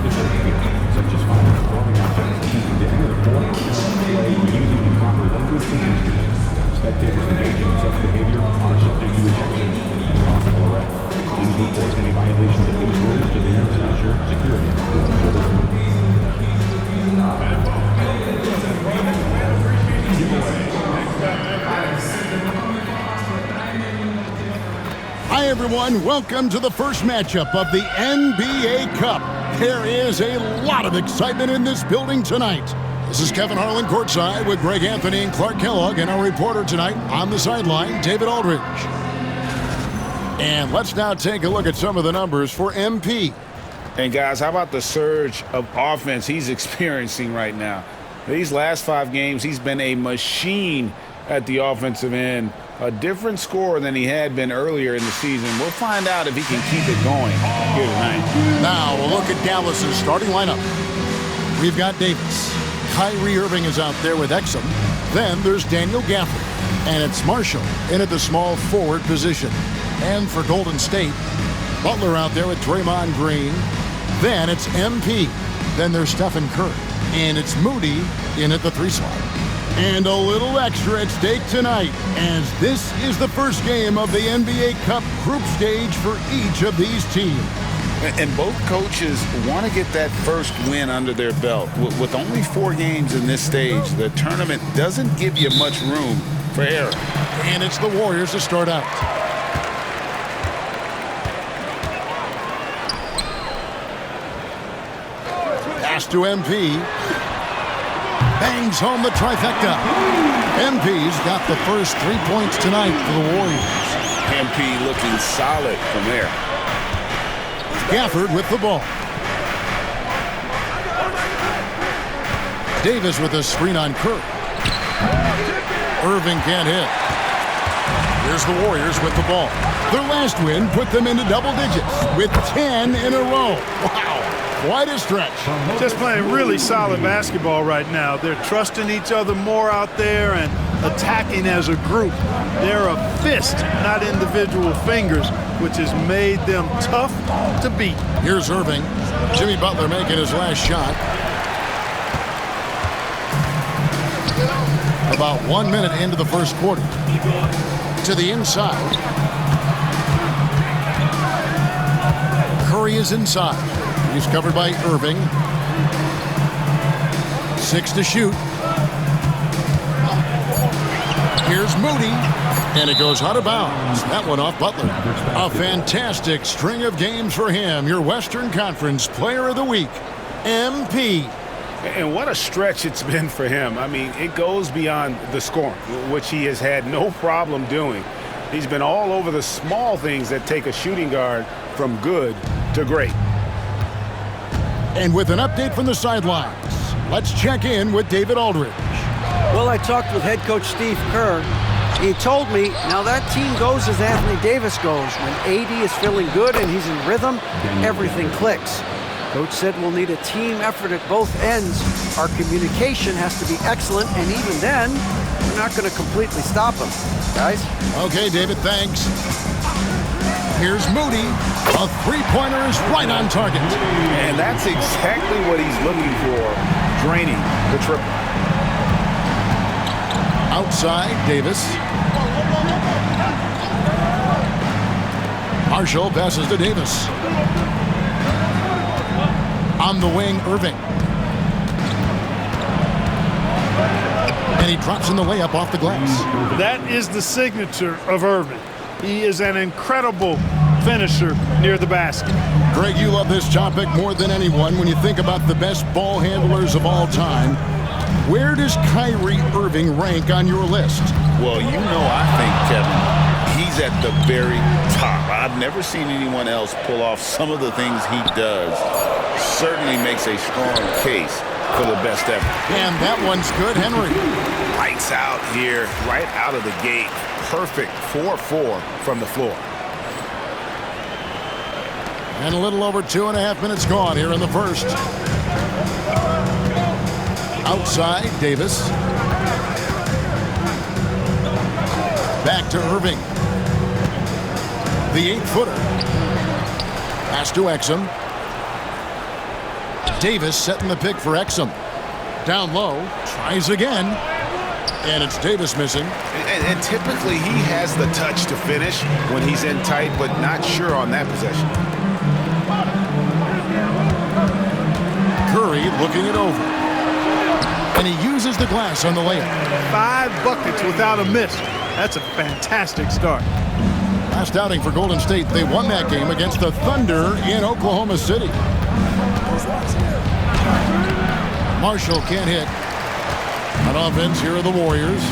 such as throwing objects, attempting to enter the court, using improper language and gestures. Spectators engaging in such behavior are subject to ejection and possible arrest. Please report any violations of these rules to the ensure security. Hi everyone, welcome to the first matchup of the NBA Cup. There is a lot of excitement in this building tonight. This is Kevin Harlan courtside with Greg Anthony and Clark Kellogg, and our reporter tonight on the sideline, David Aldridge. And let's now take a look at some of the numbers for MP. And guys, how about the surge of offense he's experiencing right now? These last 5 games, he's been a machine at the offensive end. A different scorer than he had been earlier in the season. We'll find out if he can keep it going here tonight. Now we'll look at Dallas's starting lineup. We've got Davis. Kyrie Irving is out there with Exum. Then there's Daniel Gafford. And it's Marshall in at the small forward position. And for Golden State, Butler out there with Draymond Green. Then it's MP. Then there's Stephen Curry. And it's Moody in at the 3 slot. And a little extra at stake tonight, as this is the first game of the NBA Cup group stage for each of these teams. And both coaches want to get that first win under their belt. With only 4 games in this stage, the tournament doesn't give you much room for error. And it's the Warriors to start out. Pass to MP. Bangs home the trifecta. MP's got the first 3 points tonight for the Warriors. MP looking solid from there. Gafford with the ball. Davis with a screen on Curry. Irving can't hit. Here's the Warriors with the ball. Their last win put them into double digits with 10 in a row. Wow. Quite a stretch. Just playing really solid basketball right now. They're trusting each other more out there and attacking as a group. They're a fist, not individual fingers, which has made them tough to beat. Here's Irving. Jimmy Butler making his last shot. About 1 minute into the first quarter. To the inside. Curry is inside. He's covered by Irving. 6 to shoot. Here's Moody. And it goes out of bounds. That one off Butler. A fantastic string of games for him. Your Western Conference Player of the Week, MP. And what a stretch it's been for him. I mean, it goes beyond the scoring, which he has had no problem doing. He's been all over the small things that take a shooting guard from good to great. And with an update from the sidelines, let's check in with David Aldridge. Well, I talked with head coach Steve Kerr. He told me, now that team goes as Anthony Davis goes. When AD is feeling good and he's in rhythm, everything clicks. Coach said we'll need a team effort at both ends. Our communication has to be excellent, and even then, we're not going to completely stop him. Guys? Okay, David, thanks. Here's Moody. A 3-pointer is right on target. And that's exactly what he's looking for, draining the triple. Outside, Davis. Marshall passes to Davis. On the wing, Irving. And he drops in the layup off the glass. That is the signature of Irving. He is an incredible finisher near the basket. Greg, you love this topic more than anyone when you think about the best ball handlers of all time. Where does Kyrie Irving rank on your list? Well, you know, I think, Kevin, he's at the very top. I've never seen anyone else pull off some of the things he does. Certainly makes a strong case for the best ever. And that one's good, Henry. Lights out here, right out of the gate. Perfect 4-4 from the floor. And a little over 2.5 minutes gone here in the first. Outside, Davis. Back to Irving. The 8-footer. Pass to Exum. Davis setting the pick for Exum. Down low, tries again. And it's Davis missing. And typically he has the touch to finish when he's in tight, but not sure on that possession. Curry looking it over. And he uses the glass on the layup. 5 buckets without a miss. That's a fantastic start. Last outing for Golden State, they won that game against the Thunder in Oklahoma City. Marshall can't hit. On offense, here are the Warriors.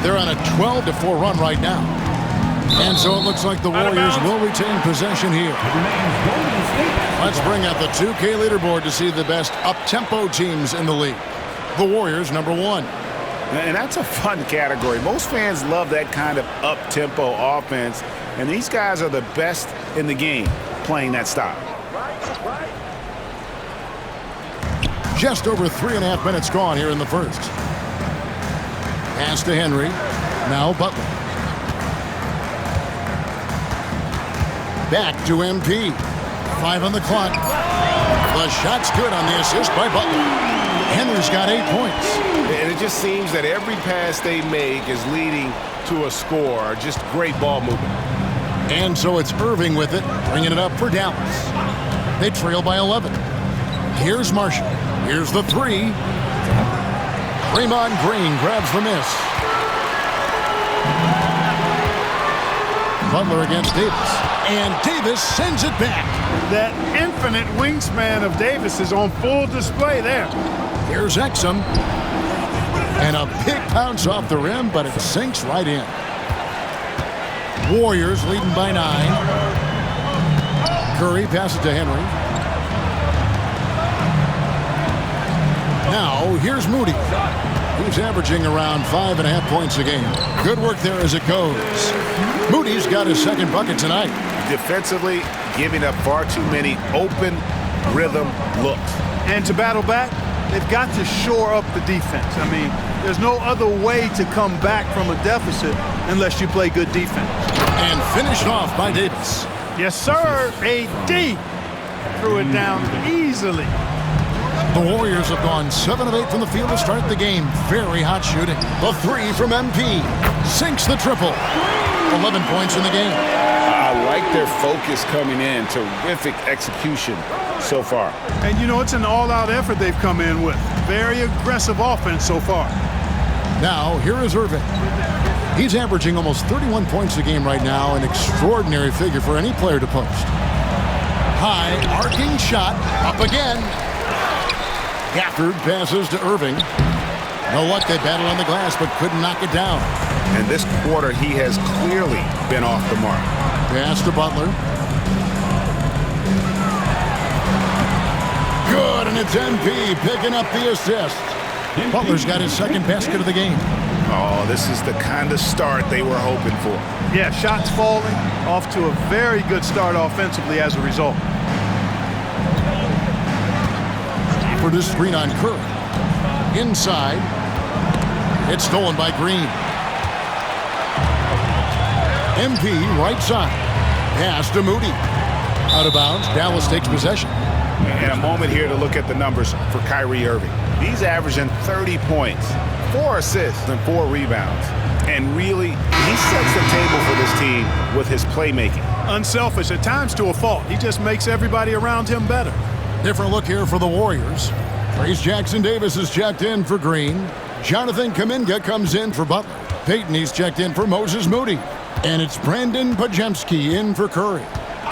They're on a 12-4 run right now. And so it looks like the Warriors will retain possession here. Let's bring out the 2K leaderboard to see the best up-tempo teams in the league. The Warriors, number 1. And that's a fun category. Most fans love that kind of up-tempo offense, and these guys are the best in the game playing that style. Just over 3.5 minutes gone here in the first. Pass to Henry. Now Butler. Back to MP. 5 on the clock. The shot's good on the assist by Butler. Henry's got 8 points. And it just seems that every pass they make is leading to a score. Just great ball movement. And so it's Irving with it, bringing it up for Dallas. They trail by 11. Here's Marshall. Here's the 3. Draymond Green grabs the miss. Butler against Davis. And Davis sends it back. That infinite wingspan of Davis is on full display there. Here's Exum. And a big bounce off the rim, but it sinks right in. Warriors leading by 9. Curry passes to Henry. Now, here's Moody. He's averaging around 5.5 points a game. Good work there as it goes. Moody's got his second bucket tonight. Defensively, giving up far too many open rhythm looks. And to battle back, they've got to shore up the defense. I mean, there's no other way to come back from a deficit unless you play good defense. And finished off by Davis. Yes, sir. AD threw it down easily. The Warriors have gone 7 of 8 from the field to start the game. Very hot shooting. The 3 from MP. Sinks the triple. 11 points in the game. I like their focus coming in. Terrific execution so far. And, you know, it's an all-out effort they've come in with. Very aggressive offense so far. Now, here is Irving. He's averaging almost 31 points a game right now, an extraordinary figure for any player to post. High, arcing shot, up again. Gafford passes to Irving. No luck, they battled on the glass, but couldn't knock it down. And this quarter, he has clearly been off the mark. Pass to Butler. Good, and it's MP picking up the assist. Butler's got his second basket of the game. Oh, this is the kind of start they were hoping for. Yeah, shots falling, off to a very good start offensively as a result. For this screen on Curry. Inside. It's stolen by Green. MP right side. Pass to Moody. Out of bounds. Dallas takes possession. And a moment here to look at the numbers for Kyrie Irving. He's averaging 30 points, 4 assists, and 4 rebounds. And really, he sets the table for this team with his playmaking. Unselfish at times to a fault. He just makes everybody around him better. Different look here for the Warriors. Trace Jackson-Davis is checked in for Green. Jonathan Kuminga comes in for Butler. Payton, he's checked in for Moses Moody. And it's Brandon Pajemski in for Curry.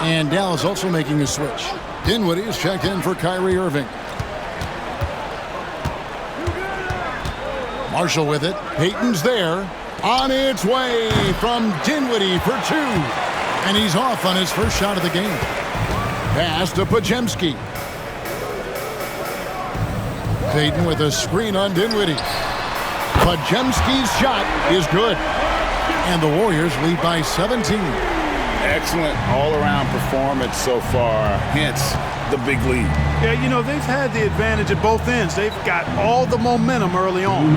And Dallas also making a switch. Dinwiddie is checked in for Kyrie Irving. Marshall with it. Payton's there. On its way from Dinwiddie for 2. And he's off on his first shot of the game. Pass to Pajemski. Payton with a screen on Dinwiddie. Pajemski's shot is good. And the Warriors lead by 17. Excellent all-around performance so far, hence the big lead. Yeah, you know, they've had the advantage at both ends. They've got all the momentum early on.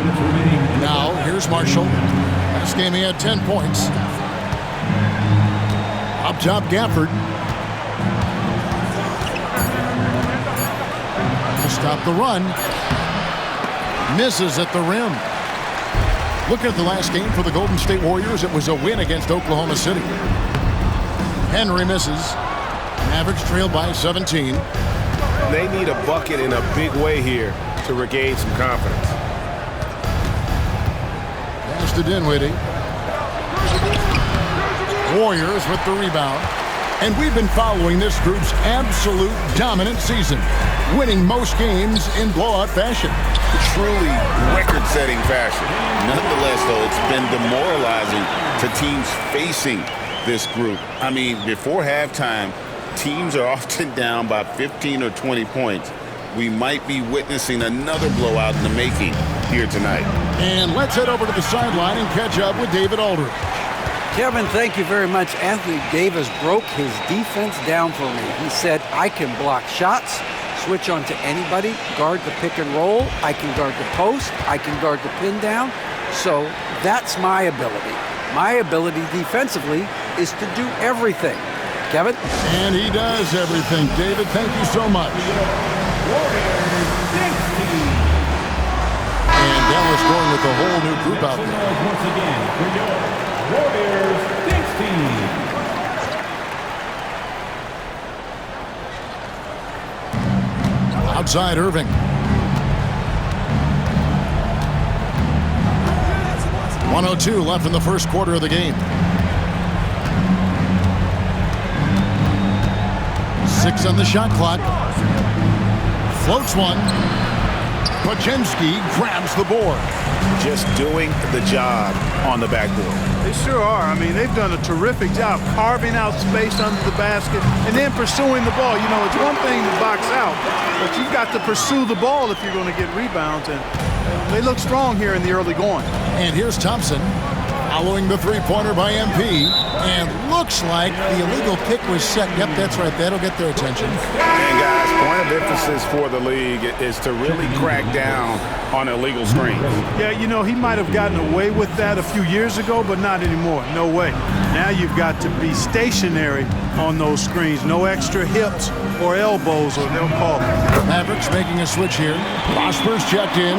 Now, here's Marshall. Last game he had 10 points. Up top, Gafford. stop the run. Misses at the rim. Looking at the last game for the Golden State Warriors, it was a win against Oklahoma City. Henry misses. Mavericks trail by 17. They need a bucket in a big way here to regain some confidence. Pass to Dinwiddie. Warriors with the rebound. And we've been following this group's absolute dominant season, winning most games in blowout fashion. Truly record-setting fashion. Nonetheless, though, it's been demoralizing to teams facing this group. I mean, before halftime, teams are often down by 15 or 20 points. We might be witnessing another blowout in the making here tonight. And let's head over to the sideline and catch up with David Aldridge. Kevin, thank you very much. Anthony Davis broke his defense down for me. He said, I can block shots, switch on to anybody, guard the pick and roll, I can guard the post, I can guard the pin down. So that's my ability. My ability defensively is to do everything. Kevin? And he does everything. David, thank you so much. And Dallas going with the whole new group out there. Once again, for your Warriors 16. Outside Irving. 1:02 left in the first quarter of the game. 6 on the shot clock. Floats one. Pachinski grabs the board. Just doing the job on the backboard. They sure are. I mean, they've done a terrific job carving out space under the basket and then pursuing the ball. You know, it's one thing to box out, but you've got to pursue the ball if you're going to get rebounds, and they look strong here in the early going. And here's Thompson following the three-pointer by MP, and looks like the illegal pick was set. Yep, that's right. That'll get their attention. And guys, point of emphasis for the league is to really crack down on illegal screens. Yeah, you know, he might have gotten away with that a few years ago, but not anymore. No way. Now you've got to be stationary on those screens. No extra hips or elbows, or they'll call it. Mavericks making a switch here. Prosper's checked in.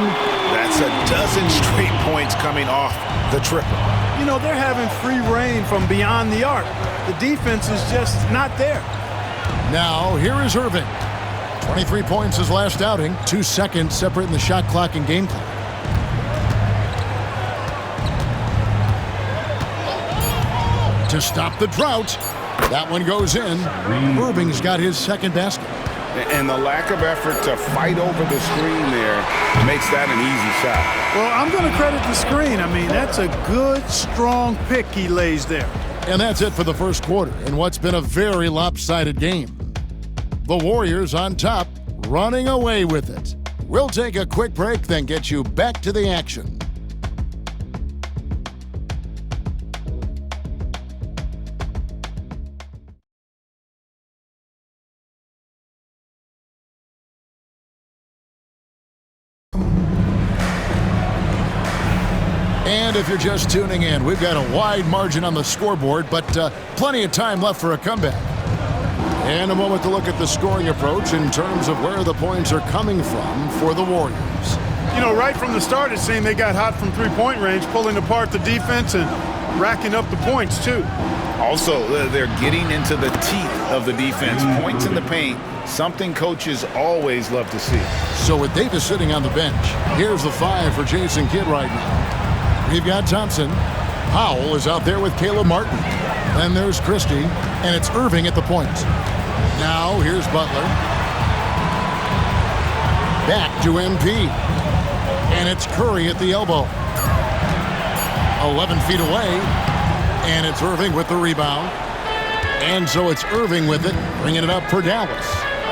That's a dozen straight points coming off the triple. You know, they're having free reign from beyond the arc. The defense is just not there. Now, here is Irving. 23 points his last outing. 2 seconds separating the shot clock and game clock. To stop the drought. That one goes in. Irving's got his second basket. And the lack of effort to fight over the screen there makes that an easy shot. Well, I'm going to credit the screen. I mean, that's a good, strong pick he lays there. And that's it for the first quarter in what's been a very lopsided game. The Warriors on top, running away with it. We'll take a quick break, then get you back to the action. And if you're just tuning in, we've got a wide margin on the scoreboard, but plenty of time left for a comeback. And a moment to look at the scoring approach in terms of where the points are coming from for the Warriors. You know, right from the start, it seemed they got hot from three-point range, pulling apart the defense and racking up the points, too. Also, they're getting into the teeth of the defense. Points in the paint, something coaches always love to see. So with Davis sitting on the bench, here's the 5 for Jason Kidd right now. We've got Thompson. Powell is out there with Caleb Martin. Then there's Christie, and it's Irving at the point. Now here's Butler. Back to MP. And it's Curry at the elbow. 11 feet away. And it's Irving with the rebound. And so it's Irving with it, bringing it up for Dallas.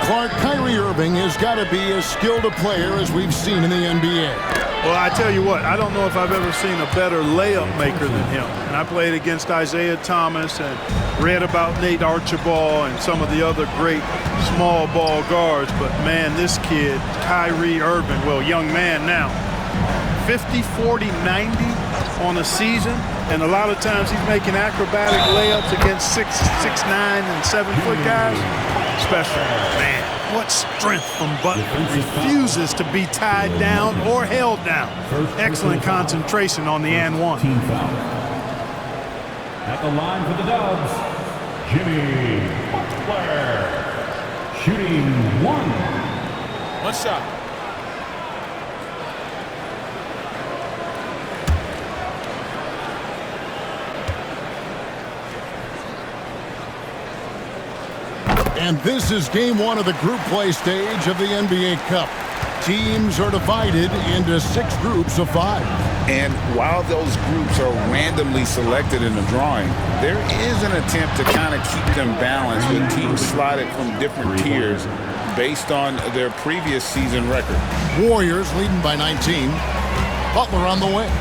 Clark, Kyrie Irving has got to be as skilled a player as we've seen in the NBA. Well, I tell you what, I don't know if I've ever seen a better layup maker than him. And I played against Isaiah Thomas and read about Nate Archibald and some of the other great small ball guards. But, man, this kid, Kyrie Irving, well, young man now, 50, 40, 90 on a season. And a lot of times he's making acrobatic layups against 6'9", and 7-foot guys. Special, man. What strength from Butler. Refuses to be tied down or held down. Excellent concentration on the and one. Team foul. At the line for the Dubs, Jimmy Butler. Shooting one. One shot. And this is game one of the group play stage of the NBA Cup. Teams are divided into 6 groups of 5. And while those groups are randomly selected in the drawing, there is an attempt to kind of keep them balanced with teams slotted from different tiers based on their previous season record. Warriors leading by 19. Butler on the wing.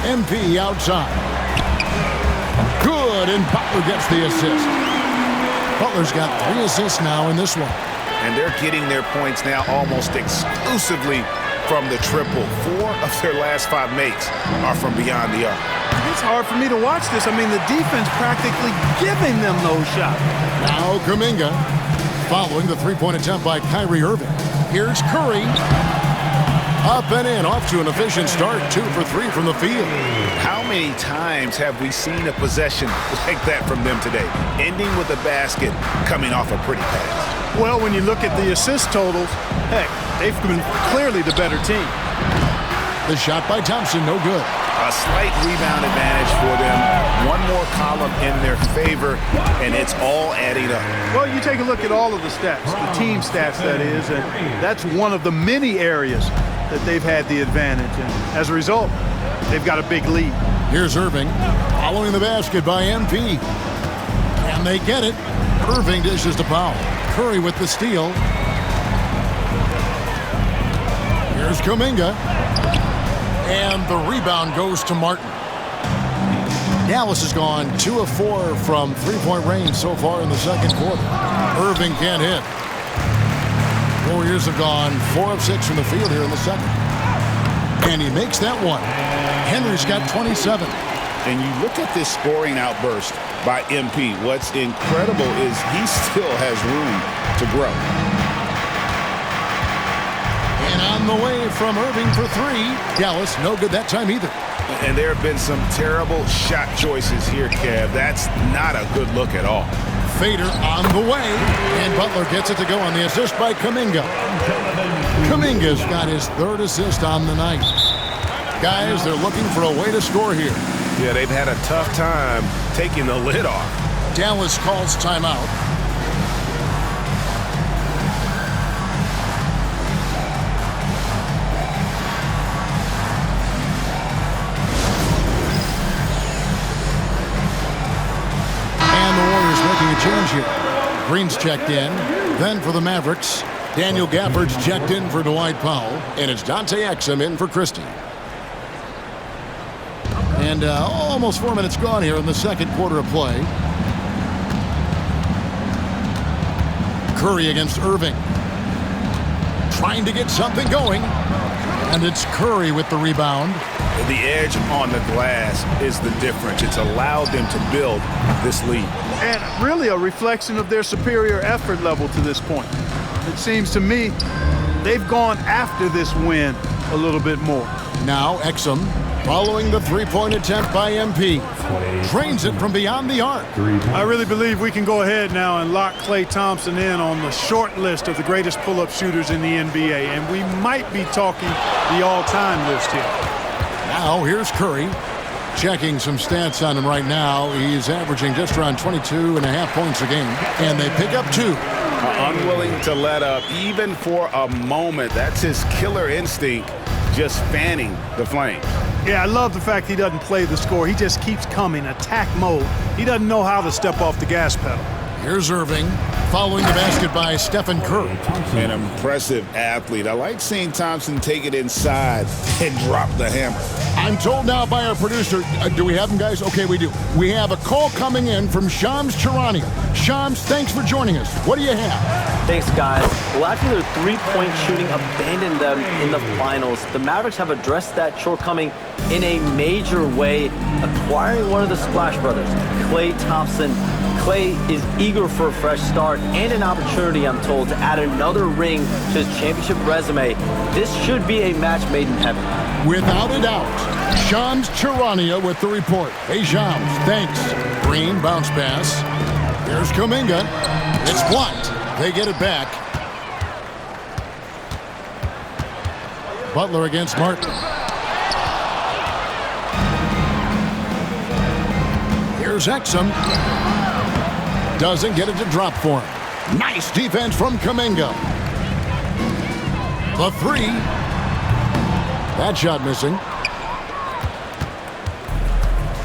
MP outside. Good, and Butler gets the assist. Butler's got 3 assists now in this one. And they're getting their points now almost exclusively from the triple. 4 of their last 5 makes are from beyond the arc. It's hard for me to watch this. I mean, the defense practically giving them those shots. Now Kuminga following the three-point attempt by Kyrie Irving. Here's Curry. Up and in, off to an efficient start. 2 for 3 from the field. How many times have we seen a possession like that from them today, ending with a basket coming off a pretty pass? Well, when you look at the assist totals, heck, they've been clearly the better team. The shot by Thompson, no good. A slight rebound advantage for them. One more column in their favor, and it's all adding up. Well, you take a look at all of the stats, the team stats, that is, and that's one of the many areas that they've had the advantage. And as a result, they've got a big lead. Here's Irving following the basket by MP. And they get it. Irving dishes to Powell. Curry with the steal. Here's Kuminga. And the rebound goes to Martin. Dallas has gone 2 of 4 from three-point range so far in the second quarter. Irving can't hit. Warriors have gone 4 of 6 from the field here in the second. And he makes that one. Henry's got 27. And you look at this scoring outburst by MP. What's incredible is he still has room to grow. And on the way from Irving for 3. Dallas, no good that time either. And there have been some terrible shot choices here, Kev. That's not a good look at all. Fader on the way. And Butler gets it to go on the assist by Kuminga. Kuminga's got his 3rd assist on the night. Guys, they're looking for a way to score here. Yeah, they've had a tough time taking the lid off. Dallas calls timeout. And the Warriors making a change here. Green's checked in. Then for the Mavericks, Daniel Gafford's checked in for Dwight Powell. And it's Dante Exum in for Christie. And almost 4 minutes gone here in the second quarter of play. Curry against Irving. Trying to get something going. And it's Curry with the rebound. The edge on the glass is the difference. It's allowed them to build this lead. And really a reflection of their superior effort level to this point. It seems to me they've gone after this win a little bit more. Now Exum following the three-point attempt by MP. Drains it from beyond the arc. I really believe we can go ahead now and lock Klay Thompson in on the short list of the greatest pull-up shooters in the NBA. And we might be talking the all-time list here. Now here's Curry. Checking some stats on him right now. He's averaging just around 22.5 points a game. And they pick up 2. Unwilling to let up even for a moment. That's his killer instinct, just fanning the flames. Yeah, I love the fact he doesn't play the score. He just keeps coming, attack mode. He doesn't know how to step off the gas pedal. Here's Irving following the basket by Stephen Curry. An impressive athlete. I like seeing Thompson take it inside and drop the hammer. I'm told now by our producer, do we have him, guys? Okay, we do. We have a call coming in from Shams Charania. Shams, thanks for joining us. What do you have? Thanks, guys. Well, actually, their three-point shooting abandoned them in the finals. The Mavericks have addressed that shortcoming in a major way, acquiring one of the Splash Brothers, Klay Thompson. Clay is eager for a fresh start and an opportunity, I'm told, to add another ring to his championship resume. This should be a match made in heaven. Without a doubt, Shams Charania with the report. Hey, Shams, thanks. Green bounce pass. Here's Kuminga. It's blocked. They get it back. Butler against Martin. Here's Exum. Doesn't get it to drop for him. Nice defense from Kuminga. The three. That shot missing.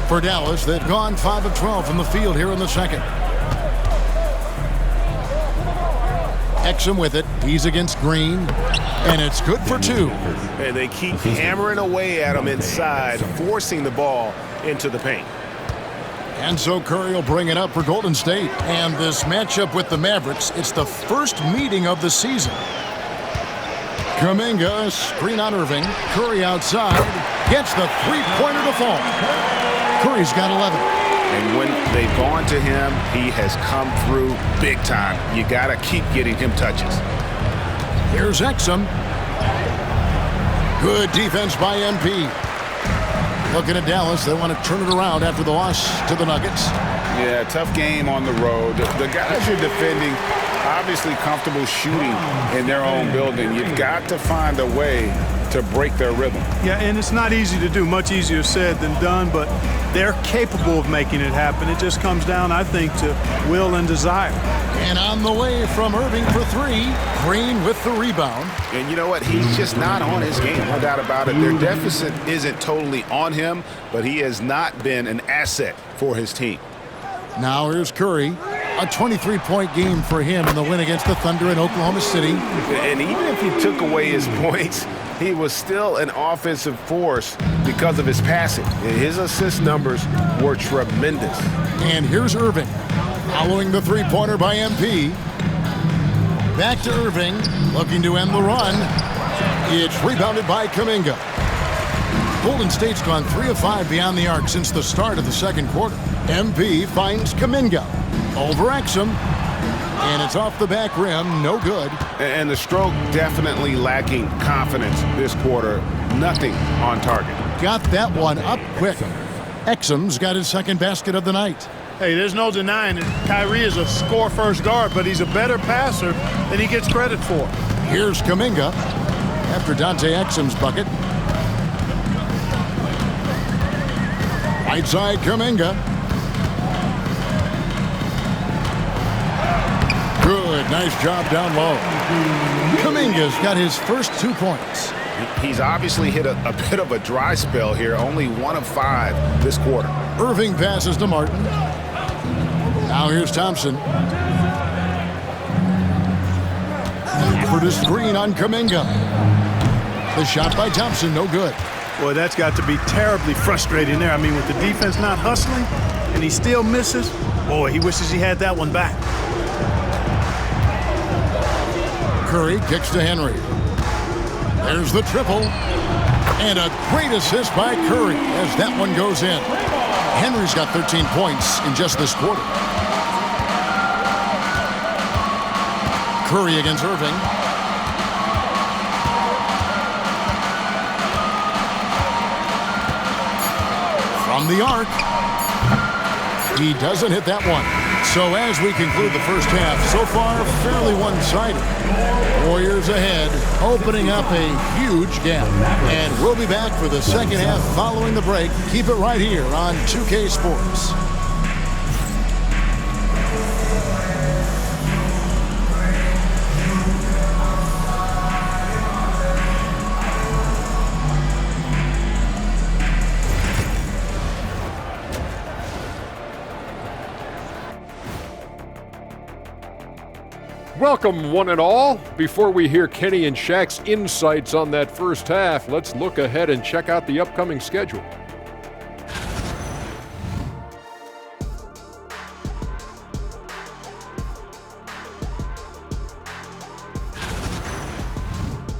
For Dallas, they've gone 5 of 12 from the field here in the second. Exum with it. He's against Green. And it's good for 2. And they keep hammering away at him inside, forcing the ball into the paint. And so Curry will bring it up for Golden State. And this matchup with the Mavericks, it's the first meeting of the season. Kuminga, screen on Irving. Curry outside, gets the three-pointer to fall. Curry's got 11. And when they've gone to him, he has come through big time. You got to keep getting him touches. Here's Exum. Good defense by MP. Looking at Dallas, they want to turn it around after the loss to the Nuggets. Yeah, tough game on the road. The guys you're defending, obviously comfortable shooting in their own building. You've got to find a way to break their rhythm. Yeah, and it's not easy to do. Much easier said than done, but they're capable of making it happen. It just comes down, I think, to will and desire. And on the way from Irving for 3, Green with the rebound. And you know what? He's just not on his game, no doubt about it. Their deficit isn't totally on him, but he has not been an asset for his team. Now here's Curry. A 23-point game for him in the win against the Thunder in Oklahoma City. And even if he took away his points, he was still an offensive force because of his passing. His assist numbers were tremendous. And here's Irving. Following the three-pointer by MP. Back to Irving, looking to end the run. It's rebounded by Kuminga. Golden State's gone 3 of 5 beyond the arc since the start of the second quarter. MP finds Kuminga over Exum. And it's off the back rim, no good. And the stroke definitely lacking confidence this quarter. Nothing on target. Got that one up quick. Exum's got his second basket of the night. Hey, there's no denying it. Kyrie is a score-first guard, but he's a better passer than he gets credit for. Here's Kuminga after Dante Exum's bucket. Right side, Kuminga. Good, nice job down low. Kuminga's got his first 2 points. He's obviously hit a bit of a dry spell here, only 1 of 5 this quarter. Irving passes to Martin. Now here's Thompson. For the screen on Kuminga. The shot by Thompson, no good. Boy, that's got to be terribly frustrating there. I mean, with the defense not hustling and he still misses, boy, he wishes he had that one back. Curry kicks to Henry. There's the triple. And a great assist by Curry as that one goes in. Henry's got 13 points in just this quarter. Curry against Irving. From the arc. He doesn't hit that one. So as we conclude the first half, so far fairly one-sided. Warriors ahead, opening up a huge gap. And we'll be back for the second half following the break. Keep it right here on 2K Sports. Welcome, one and all. Before we hear Kenny and Shaq's insights on that first half, let's look ahead and check out the upcoming schedule.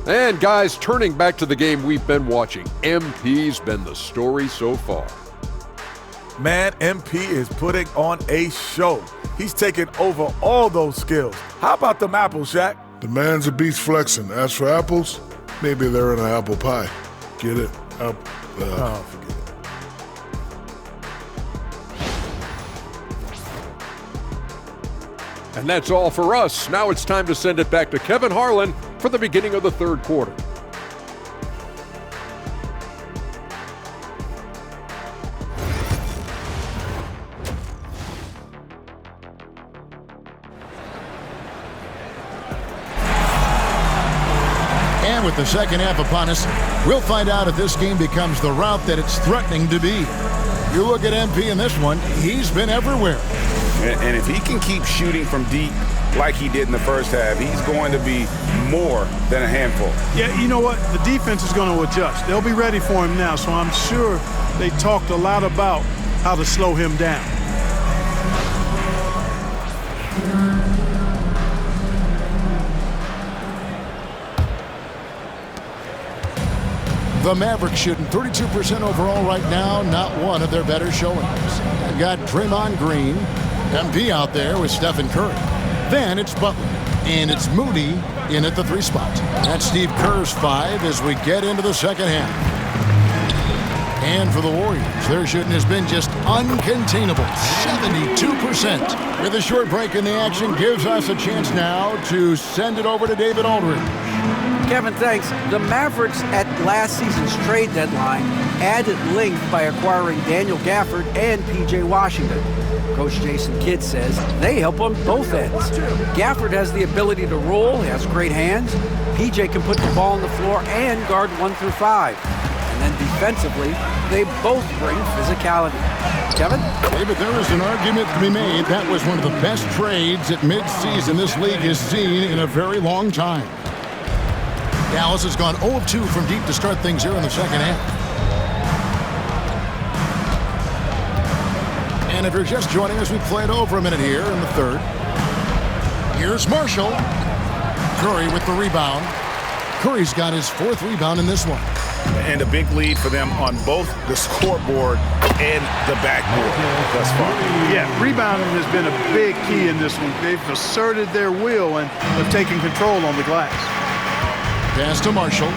And guys, turning back to the game we've been watching, MP's been the story so far. Man, MP is putting on a show. he's taken over all those skills. How about them apples, Shaq? The man's a beast flexing. As for apples, maybe they're in an apple pie. Get it? Oh, forget it. And that's all for us. Now it's time to send it back to Kevin Harlan for the beginning of the third quarter. And with the second half upon us, we'll find out if this game becomes the route that it's threatening to be. You look at MP in this one, he's been everywhere. And if he can keep shooting from deep like he did in the first half, he's going to be more than a handful. Yeah, you know what? The defense is going to adjust. They'll be ready for him now, so I'm sure they talked a lot about how to slow him down. The Mavericks shooting 32% overall right now, not one of their better showings. They've got Draymond Green, MP out there with Stephen Curry. Then it's Butler, and it's Moody in at the 3 spot. That's Steve Kerr's 5 as we get into the second half. And for the Warriors, their shooting has been just uncontainable, 72%. With a short break in the action, gives us a chance now to send it over to David Aldridge. Kevin, thanks. The Mavericks at last season's trade deadline added length by acquiring Daniel Gafford and P.J. Washington. Coach Jason Kidd says they help on both ends. Gafford has the ability to roll, he has great hands. P.J. can put the ball on the floor and guard 1 through 5. And then defensively, they both bring physicality. Kevin? David, there is an argument to be made. That was one of the best trades at midseason this league has seen in a very long time. Dallas has gone 0 of 2 from deep to start things here in the second half. And if you're just joining us, we played over a minute here in the third. Here's Marshall. Curry with the rebound. Curry's got his 4th rebound in this one. And a big lead for them on both the scoreboard and the backboard thus far. Yeah, rebounding has been a big key in this one. They've asserted their will and have taken control on the glass. Pass to Marshall.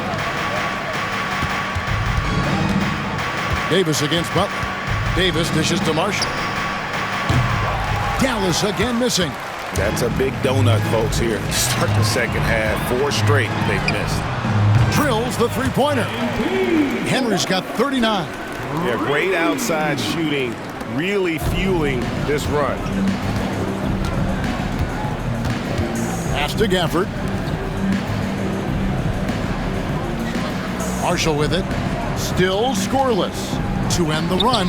Davis against Butler. Davis dishes to Marshall. Dallas again missing. That's a big donut, folks, here. Start the second half. 4 straight they've missed. Drills the three-pointer. Henry's got 39. Yeah, great outside shooting, really fueling this run. Pass to Gafford. Marshall with it. Still scoreless to end the run.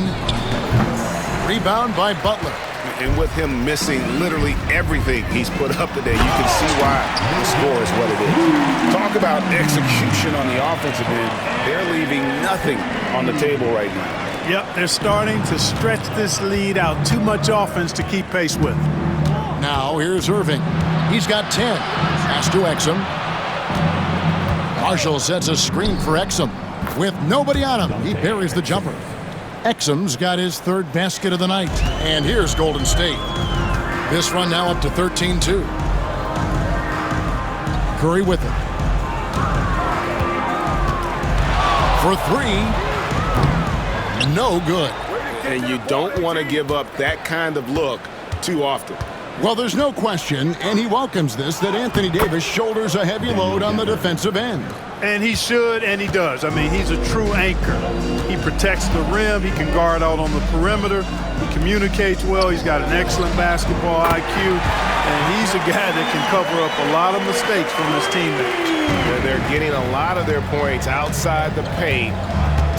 Rebound by Butler. And with him missing literally everything he's put up today, you can see why the score is what it is. Talk about execution on the offensive end. They're leaving nothing on the table right now. Yep, they're starting to stretch this lead out. Too much offense to keep pace with. Now here's Irving. He's got 10. Pass to Exum. Marshall sets a screen for Exum. With nobody on him, he buries the jumper. Exum's got his 3rd basket of the night. And here's Golden State. This run now up to 13-2. Curry with it. For 3. No good. And you don't want to give up that kind of look too often. Well, there's no question, and he welcomes this, that Anthony Davis shoulders a heavy load on the defensive end. And he should, and he does. I mean, he's a true anchor. He protects the rim. He can guard out on the perimeter. He communicates well. He's got an excellent basketball IQ. And he's a guy that can cover up a lot of mistakes from his teammates. They're getting a lot of their points outside the paint.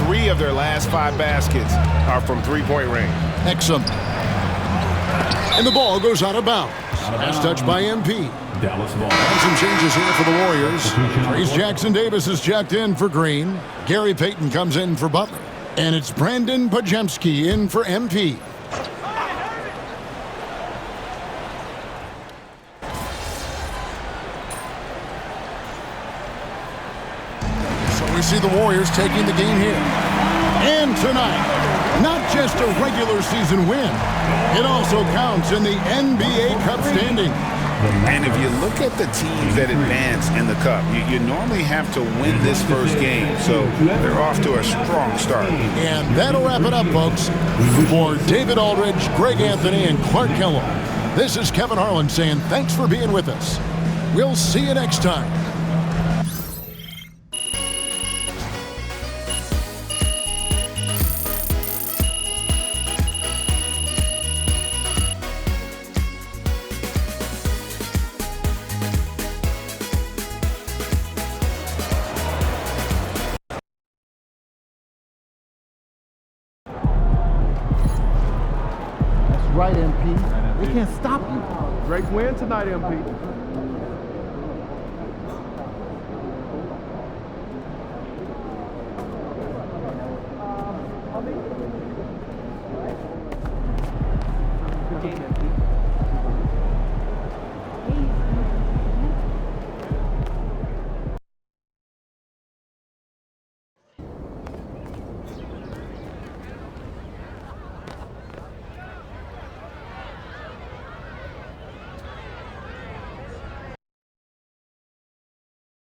3 of their last 5 baskets are from three-point range. Exum. And the ball goes out of bounds. Pass touch by MP. Dallas ball. And some changes here for the Warriors. Trace Jackson Davis is checked in for Green. Gary Payton comes in for Butler. And it's Brandon Pajemski in for MP. So we see the Warriors taking the game here. And tonight, Not just a regular season win, it also counts in the NBA Cup standing. And if you look at the teams that advance in the Cup, you normally have to win this first game. So they're off to a strong start. And that'll wrap it up, folks. For David Aldridge, Greg Anthony, and Clark Kellogg, this is Kevin Harlan saying thanks for being with us. We'll see you next time. Right, MP. They can't stop you. Great win tonight, MP.